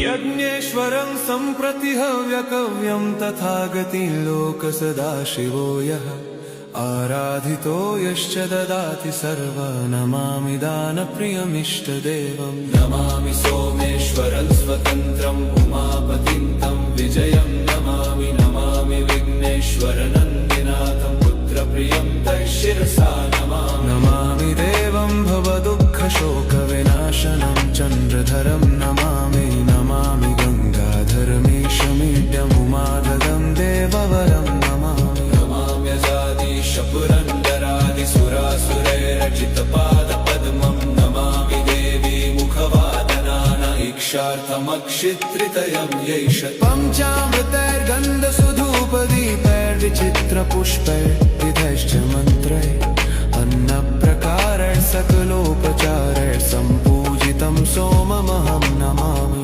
यज्ञेश्वरं सम्प्रति हव्यकव्यं तथागति लोकसदाशिवो यः आराधितो यश्च ददाति सर्व नमामि दानप्रियमिष्टदेवं नमामि सोमेश्वरं स्वतन्त्रम् उमापतिं तं विजयं नमामि नमामि विघ्नेश्वरनन्दिनाथं पुत्रप्रियं तं शिरसा नमामि देवं भवदुःखशोकविनाशनं चन्द्रधरं नमामि नमामि गङ्गाधरमीशमीड्यमुमाददं देववरं नमामि पुरन्दरादिसुरासुरैरचितपादपद्मं नमामि देवी मुखवादनान इक्षार्थमक्षित्रितयं यैष पञ्चामृतैर्गन्धसुधूपदीपैर्विचित्रपुष्पैर्विधैश्च मन्त्रैः अन्नप्रकारैः सकलोपचारैः सम्पूजितं सोममहं नमामि